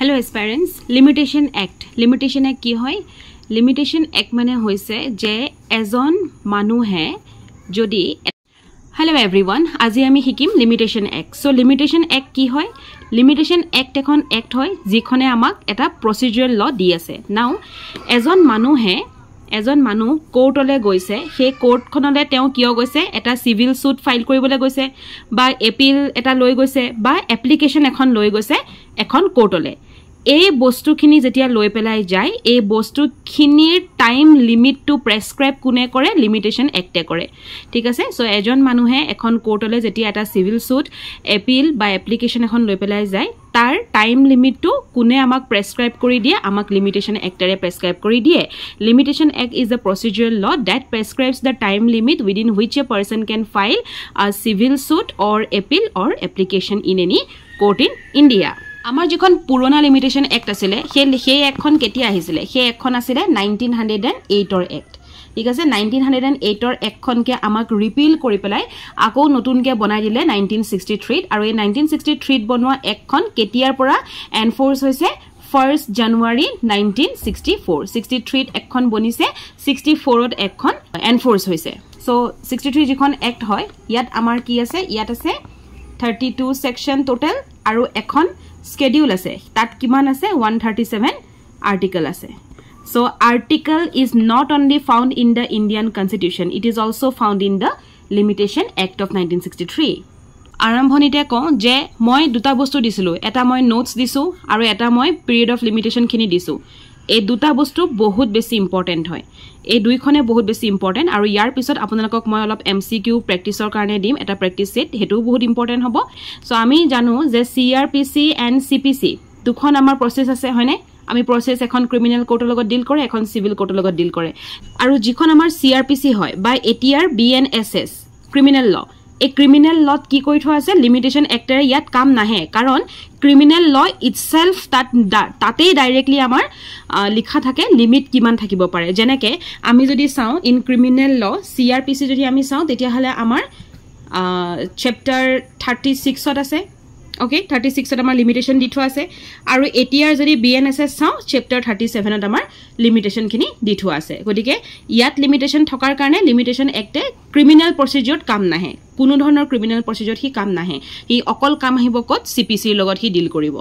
Hello aspirants, Limitation Act. Limitation Act কি হয়? Limitation Act মানে হৈছে যে এজন মানুহে যদি Hello everyone, আজি আমি শিকিম Limitation Act. So Limitation Act কি হয়? Limitation Act এখন act হয় যিখনে আমাক এটা procedural law দি আছে. Now এজন মানুহ কোৰ্টলে গৈছে সেই কোৰ্টখনলে তেওঁ কিয় গৈছে এটা সিভিল সুট ফাইল কৰিবলৈ গৈছে বা এপিল এটা লৈ গৈছে বা এপ্লিকেশন এখন লৈ গৈছে এখন কোৰ্টলে এই বস্তুখিনি যেতিয়া লৈ পেলাই যায় এই বস্তুখিনিৰ টাইম লিমিট টু প্ৰেসক্ৰাইব কোনে কৰে লিমিটেশন এক্টে কৰে ঠিক আছে সো এজন মানুহে এখন কোৰ্টলে যেতিয়া এটা সিভিল সুট এপিল বা এপ্লিকেশন এখন লৈ পেলাই যায় তাৰ টাইম লিমিট টু কোনে আমাক প্ৰেসক্ৰাইব কৰি দিয়ে আমাক লিমিটেশন এক্টৰে প্ৰেসক্ৰাইব কৰি দিয়ে limitation act is a procedural law that prescribes the time limit within which a person can file a civil suit or appeal or application in any court in India আমাৰ যিখন পুৰণা লিমিটেশন এক্ট আছিল সেই এখন কেতিয়া আহিছিল সেই এখন আছিল 1908 ৰ এক্ট ঠিক আছে 1908 ৰ একখনকে আমাক ৰিপিল কৰি পেলাই আকৌ নতুনকে বনাই দিলে 1963 আৰু এই 1963 বনোৱা একখন কেতিয়াৰ পৰা এনফোৰ্স হৈছে 1st January 1964 63 একখন বনিছে 64 ত একখন এনফোৰ্স হৈছে সো 63 যিখন এক্ট হয় ইয়াত আমাৰ কি আছে ইয়াত আছে 32 সেকশন টোটাল আৰু এখন schedule আছে তাত কিমান আছে 137 article আছে so article is not only found in the Indian constitution it is also found in the limitation act of 1963 আৰম্ভণিতে কওঁ যে মই দুটা বস্তু দিছিলো এটা মই নোটস দিছো আৰু এটা মই পিৰিয়ড অফ লিমিটেশন খিনি দিছো এই দুটা বস্তু বহুত বেছি ইম্পৰ্টেন্ট হয় এই দুইখনে বহুত বেছি ইম্পৰ্টেন্ট আৰু ইয়াৰ পিছত আপোনালোকক মই অলপ এমসিকিউ প্ৰেক্টিসৰ কাৰণে দিম এটা প্ৰেক্টিস সেট হেতু বহুত ইম্পৰ্টেন্ট হ'ব সো আমি জানো যে সিআৰপিসি এণ্ড সিপিসি দুখন আমাৰ প্ৰসেস আছে হয়নে আমি প্ৰসেস এখন ক্ৰিমিনেল কোৰ্টৰ লগত ডিল কৰে এখন সিভিল কোৰ্টৰ লগত ডিল কৰে আৰু যিখন আমাৰ সিআৰপিসি হয় বা এটিআৰ বিএনএসএস ক্ৰিমিনেল ল A criminal law কি কৈ থোৱা আছে লিমিটেশন এক্টৰে ইয়াত কাম নাহে কাৰণ ক্ৰিমিনেল ল ইটসেলফ তাতেই ডাইৰেক্টলি আমাৰ লিখা থাকে লিমিট কিমান থাকিব পাৰে যেনেকে আমি যদি চাওঁ ইন ক্ৰিমিনেল ল সিআৰপিসি যদি আমি চাওঁ তেতিয়া হলে আমাৰ চ্যাপ্টাৰ 36 ত আছে ওকে 36 ত আমাৰ লিমিটেশন দি থোৱা আছে আৰু এটিআৰ যদি বিএনএসএস চাওঁ চ্যাপ্টাৰ 37 ত আমাৰ লিমিটেশন খিনি দি থোৱা আছে গতিকে ইয়াত লিমিটেশন থকাৰ কাৰণে লিমিটেশন এক্টে ক্ৰিমিনেল প্ৰসিডিউৰত কাম নাহে কোনো ধৰণৰ ক্ৰিমিনেল প্ৰসিডিউৰত হি কাম নাহে হি অকল কাম আহিব কত সিপিসিৰ লগত হি ডিল কৰিব